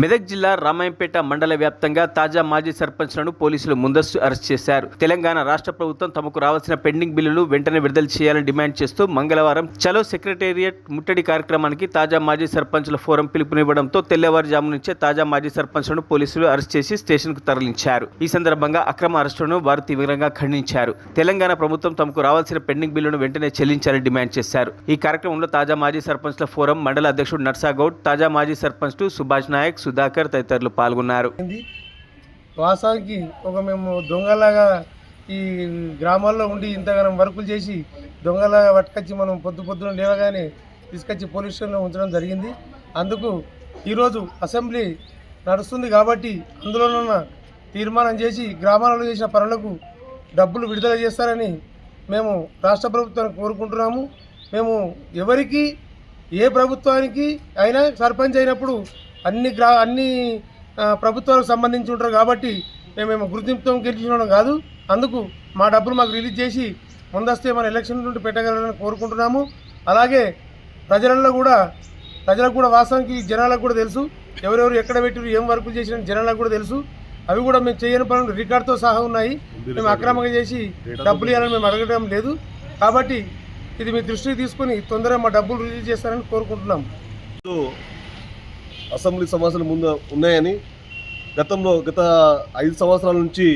మెదక్ జిల్లా రామాయంపేట మండల వ్యాప్తంగా తాజా మాజీ సర్పంచ్లను పోలీసులు ముందస్తు అరెస్ట్ చేశారు. తెలంగాణ రాష్ట్ర ప్రభుత్వం తమకు రావాల్సిన పెండింగ్ బిల్లులు వెంటనే విడుదల చేయాలని డిమాండ్ చేస్తూ మంగళవారం చలో సెక్రటేరియట్ ముట్టడి కార్యక్రమానికి తాజా మాజీ సర్పంచ్ల ఫోరం పిలుపునివ్వడంతో తెల్లవారుజాము నుంచే తాజా మాజీ సర్పంచ్లను పోలీసులు అరెస్ట్ చేసి స్టేషన్కు తరలించారు. ఈ సందర్భంగా అక్రమ అరెస్టులను వారు తీవ్రంగా ఖండించారు. తెలంగాణ ప్రభుత్వం తమకు రావాల్సిన పెండింగ్ బిల్లును వెంటనే చెల్లించాలని డిమాండ్ చేశారు. ఈ కార్యక్రమంలో తాజా మాజీ సర్పంచ్ల ఫోరం మండల అధ్యక్షుడు నర్సాగౌడ్, తాజా మాజీ సర్పంచ్లు సుభాష్ నాయక్, సుధాకర్ తదితరులు పాల్గొన్నారు. వాస్తవానికి మేము దొంగలాగా ఈ గ్రామాల్లో ఉండి ఇంతగానం వర్కులు చేసి దొంగలాగా పట్టుకొచ్చి మనం పొద్దున లేవగానే తీసుకొచ్చి పోలీస్ స్టేషన్లో ఉంచడం జరిగింది. అందుకు ఈరోజు అసెంబ్లీ నడుస్తుంది కాబట్టి అందులోనున్న తీర్మానం చేసి గ్రామాలలో చేసిన పనులకు డబ్బులు విడుదల చేస్తారని మేము రాష్ట్ర ప్రభుత్వాన్ని కోరుకుంటున్నాము. మేము ఎవరికి ఏ ప్రభుత్వానికి అయినా సర్పంచ్ అయినప్పుడు అన్ని ప్రభుత్వాలకు సంబంధించి ఉంటారు కాబట్టి మేము గుర్తింపుతో గెలిచినడం కాదు. అందుకు మా డబ్బులు మాకు రిలీజ్ చేసి ముందస్తే మన ఎలక్షన్ నుండి పెట్టగలరని కోరుకుంటున్నాము. అలాగే ప్రజలకు కూడా వాస్తవానికి జనాలకు కూడా తెలుసు ఎవరెవరు ఎక్కడ పెట్టారు, ఏం వర్కులు చేసిన జనాలకు కూడా తెలుసు. అవి కూడా మేము చేయని పనులు రికార్డుతో సహా ఉన్నాయి. మేము అక్రమంగా చేసి డబ్బులు ఇవ్వాలని మేము అడగడం లేదు. కాబట్టి ఇది మీ దృష్టికి తీసుకొని తొందరగా మా డబ్బులు రిలీజ్ చేస్తారని కోరుకుంటున్నాం. అసెంబ్లీ సమావేశాలు ముందు ఉన్నాయని గత 5 సంవత్సరాల నుంచి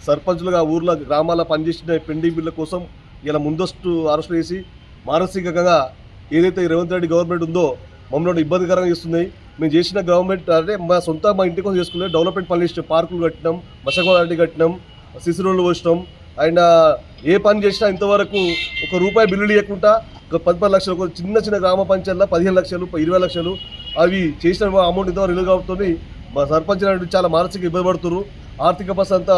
సర్పంచులుగా ఊర్ల గ్రామాల పనిచేసిన పెండింగ్ బిల్ల కోసం ఇలా ముందస్తు అరెస్ట్ చేసి మానసికంగా ఏదైతే రేవంత్ రెడ్డి గవర్నమెంట్ ఉందో మమ్మల్ని ఇబ్బందికరంగా చేస్తున్నాయి. మేము చేసిన గవర్నమెంట్ అంటే మా ఇంటి కోసం చేసుకునే డెవలప్మెంట్ పనులు ఇష్టం, పార్కులు కట్టినాం, మసగోలాంటి కట్టినాం, సిసి రోడ్లు పోసినాం. ఆయన ఏ పని చేసినా ఇంతవరకు ₹1 బిల్లులు ఇవ్వకుండా 10 లక్షలు, ఒక చిన్న గ్రామ పంచాయతీలో 15 లక్షలు, 20 లక్షలు అవి చేసిన అమౌంట్ ఇంతవరకు రిలీజ్ అవుతుంది. మా సర్పంచ్ చాలా మానసిక ఇబ్బంది పడుతున్నారు. ఆర్థిక పరిస్థితి అంతా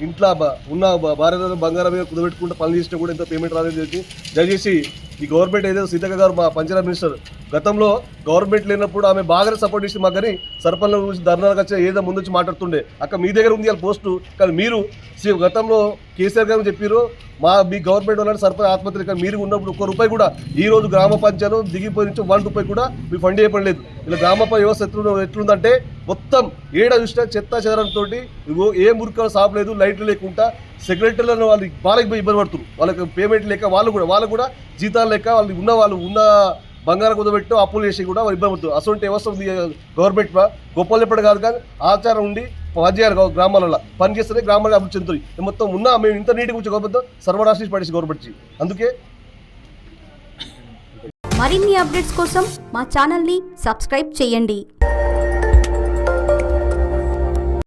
ఇంట్లో ఉన్న భార్య బంగారం మీద కుదబెట్టుకుంటే పనులు చేసినా కూడా ఇంత పేమెంట్ రాలేదు. దయచేసి ఈ గవర్నమెంట్ ఏదైతే సీతక్క గారు మా పంచాయతీ మినిస్టర్ గతంలో గవర్నమెంట్ లేనప్పుడు ఆమె బాగానే సపోర్ట్ చేసి మాకు కానీ సర్పంచ్ల గురించి ధర్నాలకు వచ్చి ఏదో ముందు వచ్చి మాట్లాడుతుండే అక్కడ మీ దగ్గర ఉంది పోస్టు. కానీ మీరు గతంలో కేసీఆర్ గారు చెప్పారు మీ గవర్నమెంట్ వాళ్ళని సర్పంచ్ ఆత్మహత్య, కానీ మీరు ఉన్నప్పుడు ₹1 కూడా ఈ రోజు గ్రామ పంచాయతీలో దిగిపోయి నుంచి ₹1 కూడా మీ ఫండ్ చేయలేదు. ఇలా గ్రామ వ్యవస్థ ఎట్లుందంటే మొత్తం ఏడ చూసినా చెత్త చెదరంతో ఏ మురికలు సాపలేదు, లైట్లు లేకుండా సెక్రటరీలను వాళ్ళు బాలకి ఇబ్బంది పడుతున్నారు. వాళ్ళకి పేమెంట్ లేక వాళ్ళు కూడా జీతాలు లేక వాళ్ళు ఉన్న బంగారం కుదబెట్టి అప్పులు చేసి కూడా వాళ్ళు ఇబ్బంది పడుతున్నారు. అసలు వ్యవస్థ ఉంది గవర్నమెంట్ గొప్పలు చెప్పడం కాదు, కానీ ఆచారం ఉండి పనిచేయాలి. గ్రామాలలో పని చేస్తేనే గ్రామాలు అభివృద్ధి చెందుతుంది. మొత్తం మేము ఇంత నీటికి వచ్చి గవర్నమెంట్ సర్వరాశి పడేసి గవర్నమెంట్. అందుకే మరిన్ని అప్డేట్స్ కోసం మా ఛానల్ని సబ్స్క్రైబ్ చేయండి.